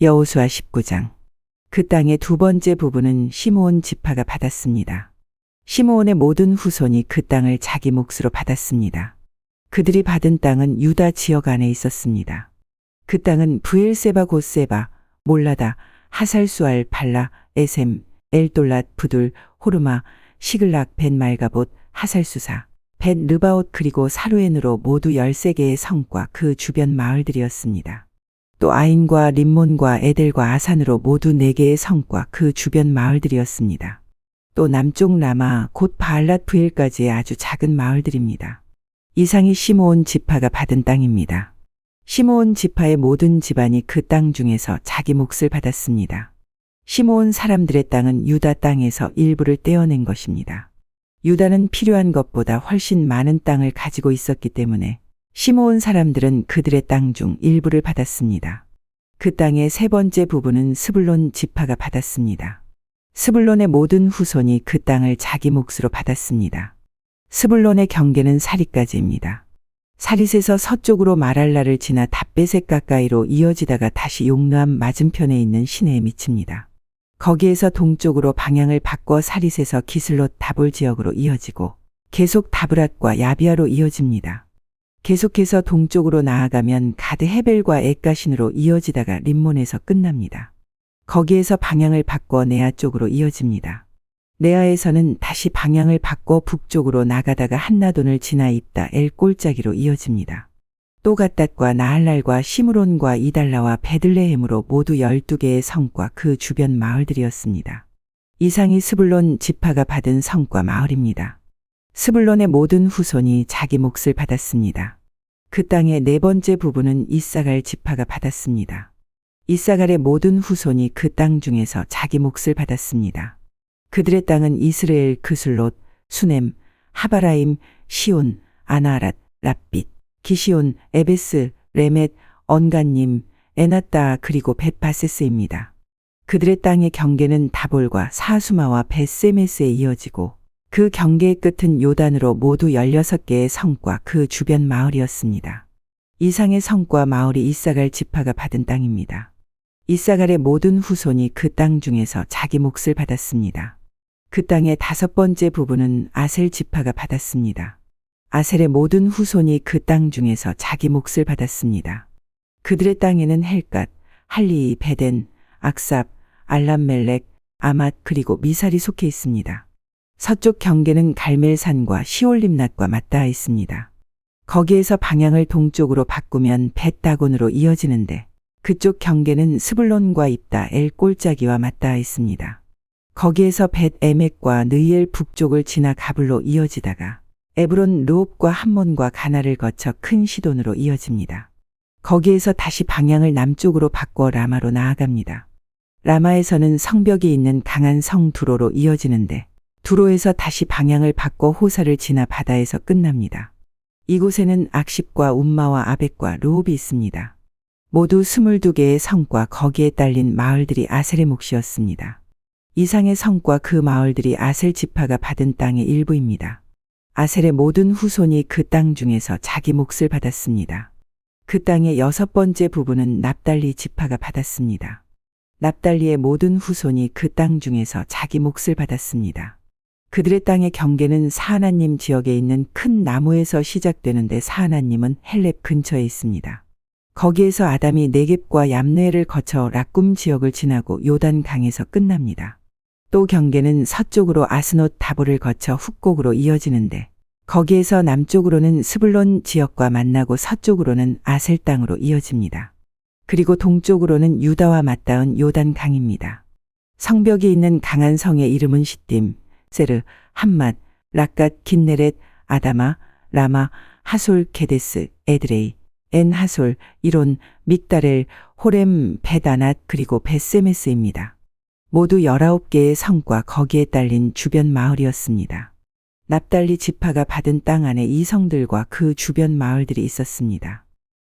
여호수아 19장. 그 땅의 두 번째 부분은 시므온 지파가 받았습니다. 시므온의 모든 후손이 그 땅을 자기 몫으로 받았습니다. 그들이 받은 땅은 유다 지역 안에 있었습니다. 그 땅은 브엘세바 곧세바, 몰라다, 하살수알, 발라, 에셈, 엘돌랏, 부둘, 호르마, 시글락, 벳말가봇, 하살수사, 벳르바옷 그리고 사루엔으로 모두 13개의 성과 그 주변 마을들이었습니다. 또 아인과 림몬과 에델과 아산으로 모두 4개의 성과 그 주변 마을들이었습니다. 또 남쪽 라마 곧 바알랏 브엘까지의 아주 작은 마을들입니다. 이상이 시므온 지파가 받은 땅입니다. 시므온 지파의 모든 집안이 그 땅 중에서 자기 몫을 받았습니다. 시므온 사람들의 땅은 유다 땅에서 일부를 떼어낸 것입니다. 유다는 필요한 것보다 훨씬 많은 땅을 가지고 있었기 때문에 시므온 사람들은 그들의 땅 중 일부를 받았습니다. 그 땅의 세 번째 부분은 스불론 지파가 받았습니다. 스불론의 모든 후손이 그 땅을 자기 몫으로 받았습니다. 스불론의 경계는 사릿까지입니다. 사릿에서 서쪽으로 마랄라를 지나 답베셋 가까이로 이어지다가 다시 용르암 맞은편에 있는 시내에 미칩니다. 거기에서 동쪽으로 방향을 바꿔 사릿에서 기슬롯 다볼 지역으로 이어지고 계속 다브랏과 야비아로 이어집니다. 계속해서 동쪽으로 나아가면 가드 헤벨과 엣가신으로 이어지다가 림몬에서 끝납니다. 거기에서 방향을 바꿔 네아 쪽으로 이어집니다. 네아에서는 다시 방향을 바꿔 북쪽으로 나가다가 한나돈을 지나 입다 엘 꼴짜기로 이어집니다. 또 갓닷과 나할랄과 시므론과 이달라와 베들레헴으로 모두 12개의 성과 그 주변 마을들이었습니다. 이상이 스불론 지파가 받은 성과 마을입니다. 스불론의 모든 후손이 자기 몫을 받았습니다. 그 땅의 네 번째 부분은 이사갈 지파가 받았습니다. 이사갈의 모든 후손이 그 땅 중에서 자기 몫을 받았습니다. 그들의 땅은 이스라엘 그술롯, 수넴, 하바라임, 시온, 아나랏, 랍빗, 기시온, 에베스, 레멧, 언간님, 에낫다 그리고 벳바세스입니다. 그들의 땅의 경계는 다볼과 사수마와 벳세메스에 이어지고 그 경계의 끝은 요단으로 모두 16개의 성과 그 주변 마을이었습니다. 이상의 성과 마을이 이사갈 지파가 받은 땅입니다. 이사갈의 모든 후손이 그 땅 중에서 자기 몫을 받았습니다. 그 땅의 5번째 부분은 아셀 지파가 받았습니다. 아셀의 모든 후손이 그 땅 중에서 자기 몫을 받았습니다. 그들의 땅에는 헬갓, 할리, 베덴, 악삽, 알람멜렉, 아맛 그리고 미살이 속해 있습니다. 서쪽 경계는 갈멜산과 시올림낫과 맞닿아 있습니다. 거기에서 방향을 동쪽으로 바꾸면 벳다곤으로 이어지는데 그쪽 경계는 스불론과 입다 엘 꼴짜기와 맞닿아 있습니다. 거기에서 벳에멕과 느이엘 북쪽을 지나 가블로 이어지다가 에브론 르옵과 함몬과 가나를 거쳐 큰 시돈으로 이어집니다. 거기에서 다시 방향을 남쪽으로 바꿔 라마로 나아갑니다. 라마에서는 성벽이 있는 강한 성 두로로 이어지는데 두로에서 다시 방향을 바꿔 호사를 지나 바다에서 끝납니다. 이곳에는 악십과 움마와 아벡과 르옵이 있습니다. 모두 22개의 성과 거기에 딸린 마을들이 아셀의 몫이었습니다. 이상의 성과 그 마을들이 아셀 지파가 받은 땅의 일부입니다. 아셀의 모든 후손이 그 땅 중에서 자기 몫을 받았습니다. 그 땅의 6번째 부분은 납달리 지파가 받았습니다. 납달리의 모든 후손이 그 땅 중에서 자기 몫을 받았습니다. 그들의 땅의 경계는 사하나님 지역에 있는 큰 나무에서 시작되는데 사하나님은 헬렙 근처에 있습니다. 거기에서 아담이 네겝과 얌네를 거쳐 락꿈 지역을 지나고 요단 강에서 끝납니다. 또 경계는 서쪽으로 아스노 다볼을 거쳐 훅곡으로 이어지는데 거기에서 남쪽으로는 스불론 지역과 만나고 서쪽으로는 아셀 땅으로 이어집니다. 그리고 동쪽으로는 유다와 맞닿은 요단 강입니다. 성벽이 있는 강한 성의 이름은 시딤, 세르, 함맛, 락갓, 긴네렛, 아다마, 라마, 하솔, 게데스, 에드레이, 엔 하솔, 이론, 믹다렐, 호렘, 벳아낫 그리고 벳세메스입니다. 모두 19개의 성과 거기에 딸린 주변 마을이었습니다. 납달리 지파가 받은 땅 안에 이 성들과 그 주변 마을들이 있었습니다.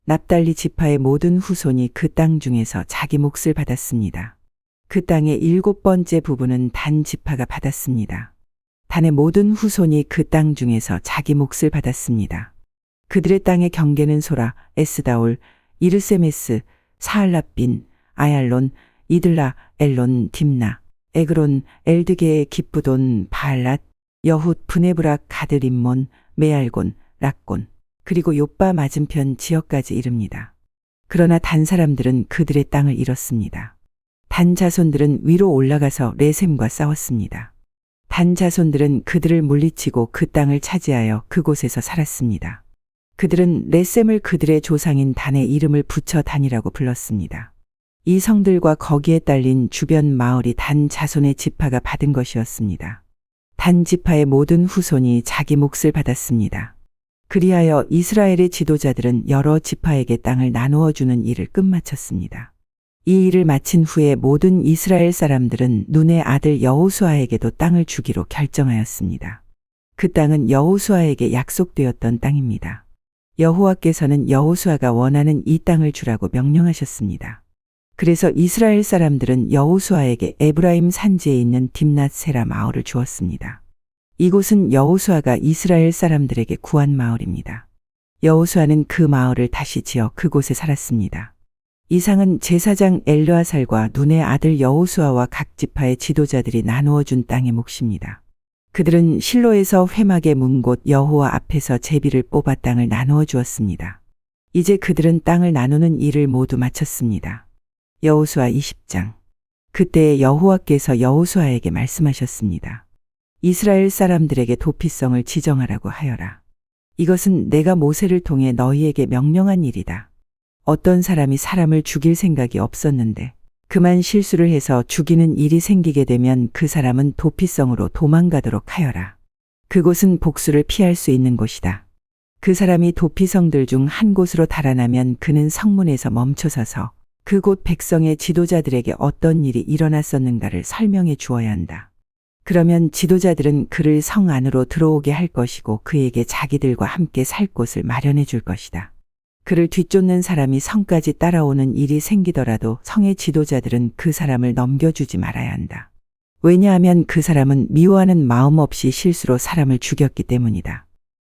납달리 지파의 모든 후손이 그 땅 중에서 자기 몫을 받았습니다. 그 땅의 7번째 부분은 단 지파가 받았습니다. 단의 모든 후손이 그 땅 중에서 자기 몫을 받았습니다. 그들의 땅의 경계는 소라, 에스다올, 이르세메스, 사할라빈, 아얄론, 이들라, 엘론, 딥나, 에그론, 엘드게, 기브돈, 바알랏, 여훗, 브네브락, 가드림몬, 메알곤, 락곤, 그리고 욥바 맞은편 지역까지 이릅니다. 그러나 단 사람들은 그들의 땅을 잃었습니다. 단 자손들은 위로 올라가서 레셈과 싸웠습니다. 단 자손들은 그들을 물리치고 그 땅을 차지하여 그곳에서 살았습니다. 그들은 레셈을 그들의 조상인 단의 이름을 붙여 단이라고 불렀습니다. 이 성들과 거기에 딸린 주변 마을이 단 자손의 지파가 받은 것이었습니다. 단 지파의 모든 후손이 자기 몫을 받았습니다. 그리하여 이스라엘의 지도자들은 여러 지파에게 땅을 나누어 주는 일을 끝마쳤습니다. 이 일을 마친 후에 모든 이스라엘 사람들은 눈의 아들 여호수아에게도 땅을 주기로 결정하였습니다. 그 땅은 여호수아에게 약속되었던 땅입니다. 여호와께서는 여호수아가 원하는 이 땅을 주라고 명령하셨습니다. 그래서 이스라엘 사람들은 여호수아에게 에브라임 산지에 있는 딥낫 세라 마을을 주었습니다. 이곳은 여호수아가 이스라엘 사람들에게 구한 마을입니다. 여호수아는 그 마을을 다시 지어 그곳에 살았습니다. 이상은 제사장 엘르아살과 눈의 아들 여호수아와 각 지파의 지도자들이 나누어 준 땅의 몫입니다. 그들은 실로에서 회막의 문 곳 여호와 앞에서 제비를 뽑아 땅을 나누어 주었습니다. 이제 그들은 땅을 나누는 일을 모두 마쳤습니다. 여호수아 20장. 그때 여호와께서 여호수아에게 말씀하셨습니다. 이스라엘 사람들에게 도피성을 지정하라고 하여라. 이것은 내가 모세를 통해 너희에게 명령한 일이다. 어떤 사람이 사람을 죽일 생각이 없었는데 그만 실수를 해서 죽이는 일이 생기게 되면 그 사람은 도피성으로 도망가도록 하여라. 그곳은 복수를 피할 수 있는 곳이다. 그 사람이 도피성들 중 한 곳으로 달아나면 그는 성문에서 멈춰서서 그곳 백성의 지도자들에게 어떤 일이 일어났었는가를 설명해 주어야 한다. 그러면 지도자들은 그를 성 안으로 들어오게 할 것이고 그에게 자기들과 함께 살 곳을 마련해 줄 것이다. 그를 뒤쫓는 사람이 성까지 따라오는 일이 생기더라도 성의 지도자들은 그 사람을 넘겨주지 말아야 한다. 왜냐하면 그 사람은 미워하는 마음 없이 실수로 사람을 죽였기 때문이다.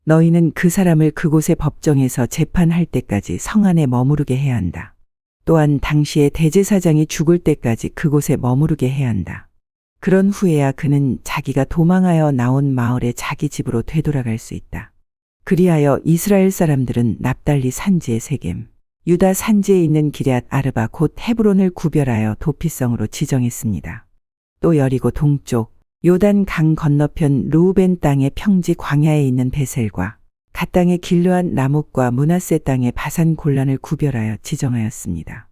너희는 그 사람을 그곳의 법정에서 재판할 때까지 성 안에 머무르게 해야 한다. 또한 당시에 대제사장이 죽을 때까지 그곳에 머무르게 해야 한다. 그런 후에야 그는 자기가 도망하여 나온 마을에 자기 집으로 되돌아갈 수 있다. 그리하여 이스라엘 사람들은 납달리 산지의 세겜, 유다 산지에 있는 기럇 아르바 곧 헤브론을 구별하여 도피성으로 지정했습니다. 또 여리고 동쪽 요단 강 건너편 르우벤 땅의 평지 광야에 있는 베셀과 갓 땅의 길르앗 라목과 므낫세 땅의 바산 골란을 구별하여 지정하였습니다.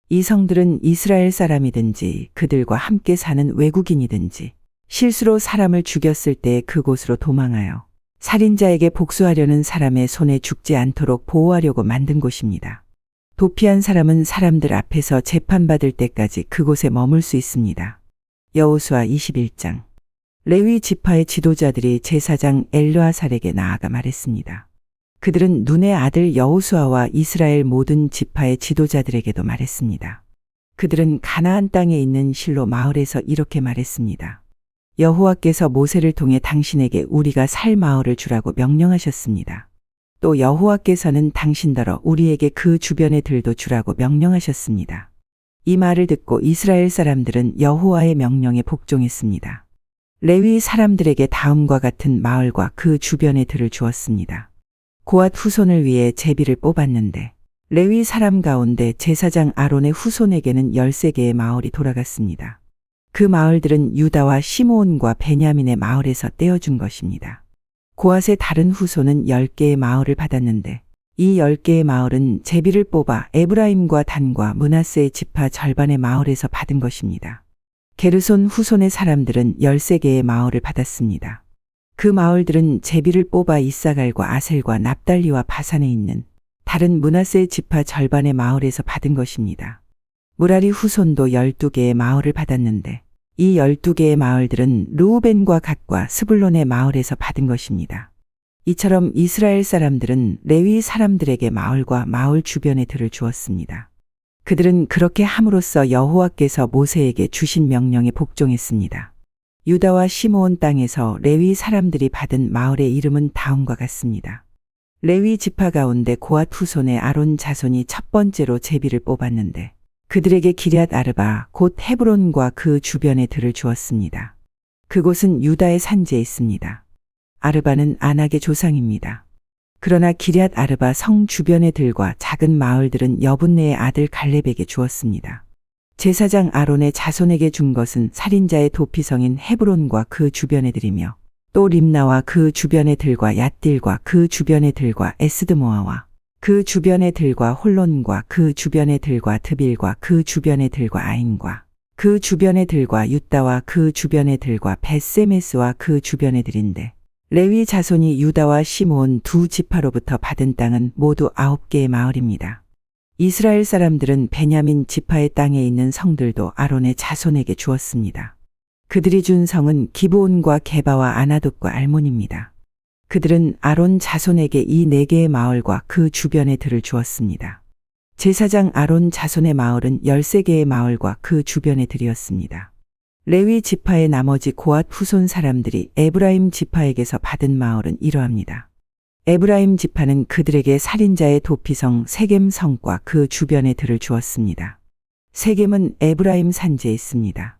이 성들은 이스라엘 사람이든지 그들과 함께 사는 외국인이든지 실수로 사람을 죽였을 때 그곳으로 도망하여 살인자에게 복수하려는 사람의 손에 죽지 않도록 보호하려고 만든 곳입니다. 도피한 사람은 사람들 앞에서 재판받을 때까지 그곳에 머물 수 있습니다. 여호수아 21장. 레위 지파의 지도자들이 제사장 엘르아살에게 나아가 말했습니다. 그들은 눈의 아들 여호수아와 이스라엘 모든 지파의 지도자들에게도 말했습니다. 그들은 가나안 땅에 있는 실로 마을에서 이렇게 말했습니다. 여호와께서 모세를 통해 당신에게 우리가 살 마을을 주라고 명령하셨습니다. 또 여호와께서는 당신더러 우리에게 그 주변의 들도 주라고 명령하셨습니다. 이 말을 듣고 이스라엘 사람들은 여호와의 명령에 복종했습니다. 레위 사람들에게 다음과 같은 마을과 그 주변의 들을 주었습니다. 고앗 후손을 위해 제비를 뽑았는데 레위 사람 가운데 제사장 아론의 후손에게는 13개의 마을이 돌아갔습니다. 그 마을들은 유다와 시므온과 베냐민의 마을에서 떼어준 것입니다. 고앗의 다른 후손은 10개의 마을을 받았는데 이 10개의 마을은 제비를 뽑아 에브라임과 단과 므낫세의 지파 절반의 마을에서 받은 것입니다. 게르손 후손의 사람들은 13개의 마을을 받았습니다. 그 마을들은 제비를 뽑아 이사갈과 아셀과 납달리와 바산에 있는 다른 므낫세 지파 절반의 마을에서 받은 것입니다. 무라리 후손도 12개의 마을을 받았는데 이 12개의 마을들은 르우벤과 갓과 스불론의 마을에서 받은 것입니다. 이처럼 이스라엘 사람들은 레위 사람들에게 마을과 마을 주변의 들을 주었습니다. 그들은 그렇게 함으로써 여호와께서 모세에게 주신 명령에 복종했습니다. 유다와 시므온 땅에서 레위 사람들이 받은 마을의 이름은 다음과 같습니다. 레위 지파 가운데 고앗 후손의 아론 자손이 첫 번째로 제비를 뽑았는데 그들에게 기럇 아르바 곧 헤브론과 그 주변의 들을 주었습니다. 그곳은 유다의 산지에 있습니다. 아르바는 아낙의 조상입니다. 그러나 기럇 아르바 성 주변의 들과 작은 마을들은 여분네의 아들 갈렙에게 주었습니다. 제사장 아론의 자손에게 준 것은 살인자의 도피성인 헤브론과 그 주변의 들이며 또 림나와 그 주변의 들과 얏딜과 그 주변의 들과 에스드모아와 그 주변의 들과 홀론과 그 주변의 들과 드빌과 그 주변의 들과 아인과 그 주변의 들과 유다와 그 주변의 들과 벳세메스와 그 주변의 들인데 레위 자손이 유다와 시므온 두 지파로부터 받은 땅은 모두 9개의 마을입니다. 이스라엘 사람들은 베냐민 지파의 땅에 있는 성들도 아론의 자손에게 주었습니다. 그들이 준 성은 기브온과 게바와 아나돗과 알몬입니다. 그들은 아론 자손에게 이 4개의 마을과 그 주변의 들을 주었습니다. 제사장 아론 자손의 마을은 13개의 마을과 그 주변의 들이었습니다. 레위 지파의 나머지 고앗 후손 사람들이 에브라임 지파에게서 받은 마을은 이러합니다. 에브라임 지파는 그들에게 살인자의 도피성 세겜 성과 그 주변의 들을 주었습니다. 세겜은 에브라임 산지에 있습니다.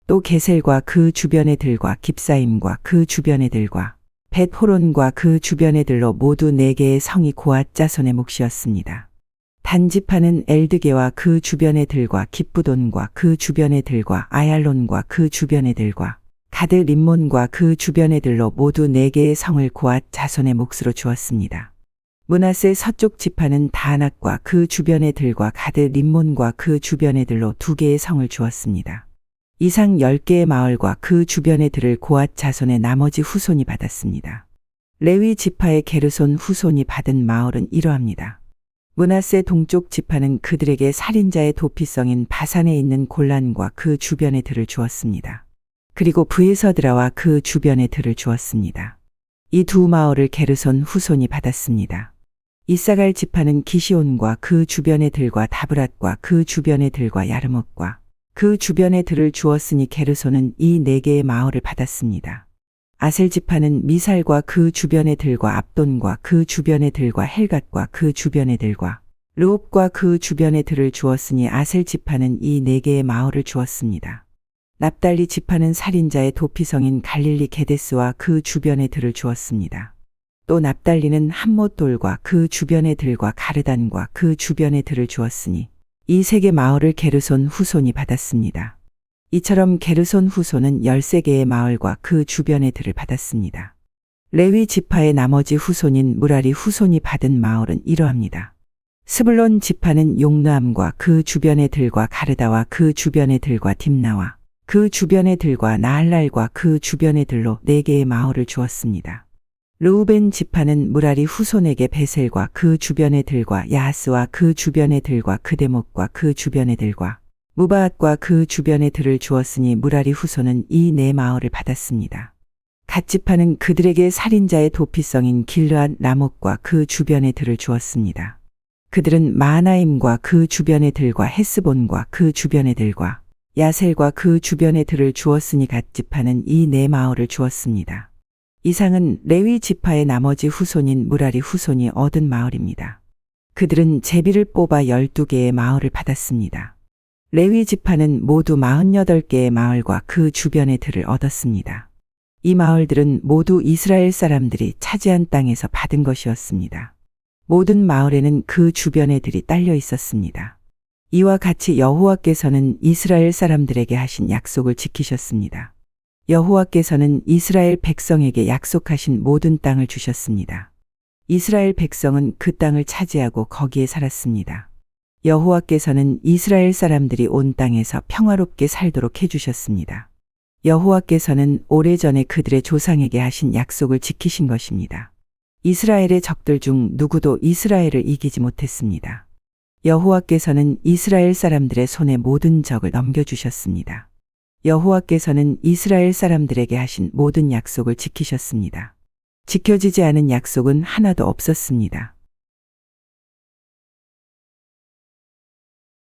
또 게셀과 그 주변의 들과 깁사임과 그 주변의 들과 벳호론과 그 주변의 들로 모두 4개의 성이 고앗 자손의 몫이었습니다. 단지파는 엘드게와 그 주변의 들과 깁부돈과 그 주변의 들과 아얄론과 그 주변의 들과 가드 림몬과 그 주변의 들로 모두 4개의 성을 고앗 자손의 몫으로 주었습니다. 므낫세 서쪽 지파는 다낙과 그 주변의 들과 가드 림몬과 그 주변의 들로 2개의 성을 주었습니다. 이상 10개의 마을과 그 주변의 들을 고앗 자손의 나머지 후손이 받았습니다. 레위 지파의 게르손 후손이 받은 마을은 이러합니다. 므낫세 동쪽 지파는 그들에게 살인자의 도피성인 바산에 있는 골란과 그 주변의 들을 주었습니다. 그리고 브에서드라와 그 주변의 들을 주었습니다. 이 두 마을을 게르손 후손이 받았습니다. 이사갈 지파는 기시온과 그 주변의 들과 다브랏과 그 주변의 들과 야르목과 그 주변의 들을 주었으니 게르손은 이 4개의 마을을 받았습니다. 아셀 지파는 미살과 그 주변의 들과 압돈과 그 주변의 들과 헬갓과 그 주변의 들과 르옵과 그 주변의 들을 주었으니 아셀 지파는 이 4개의 마을을 주었습니다. 납달리 지파는 살인자의 도피성인 갈릴리 게데스와 그 주변의 들을 주었습니다. 또 납달리는 함못돌과 그 주변의 들과 가르단과 그 주변의 들을 주었으니 이 3개 마을을 게르손 후손이 받았습니다. 이처럼 게르손 후손은 13개의 마을과 그 주변의 들을 받았습니다. 레위 지파의 나머지 후손인 무라리 후손이 받은 마을은 이러합니다. 스불론 지파는 용르암과 그 주변의 들과 가르다와 그 주변의 들과 딥나와 그 주변의 들과 나할랄과 그 주변의 들로 4개의 마을을 주었습니다. 르우벤 지파는 무라리 후손에게 베셀과 그 주변의 들과 야하스와 그 주변의 들과 그데목과 그 주변의 들과 무바앗과 그 주변의 들을 주었으니 무라리 후손은 이 4 마을을 받았습니다. 갓 지파는 그들에게 살인자의 도피성인 길르앗 라목과 그 주변의 들을 주었습니다. 그들은 마하나임과 그 주변의 들과 헤스본과 그 주변의 들과 야셀과 그 주변의 들을 주었으니 갓 지파는 이 4 마을을 주었습니다. 이상은 레위 지파의 나머지 후손인 무라리 후손이 얻은 마을입니다. 그들은 제비를 뽑아 12개의 마을을 받았습니다. 레위 지파는 모두 48개의 마을과 그 주변의 들을 얻었습니다. 이 마을들은 모두 이스라엘 사람들이 차지한 땅에서 받은 것이었습니다. 모든 마을에는 그 주변의 들이 딸려 있었습니다. 이와 같이 여호와께서는 이스라엘 사람들에게 하신 약속을 지키셨습니다. 여호와께서는 이스라엘 백성에게 약속하신 모든 땅을 주셨습니다. 이스라엘 백성은 그 땅을 차지하고 거기에 살았습니다. 여호와께서는 이스라엘 사람들이 온 땅에서 평화롭게 살도록 해주셨습니다. 여호와께서는 오래전에 그들의 조상에게 하신 약속을 지키신 것입니다. 이스라엘의 적들 중 누구도 이스라엘을 이기지 못했습니다. 여호와께서는 이스라엘 사람들의 손에 모든 적을 넘겨주셨습니다. 여호와께서는 이스라엘 사람들에게 하신 모든 약속을 지키셨습니다. 지켜지지 않은 약속은 하나도 없었습니다.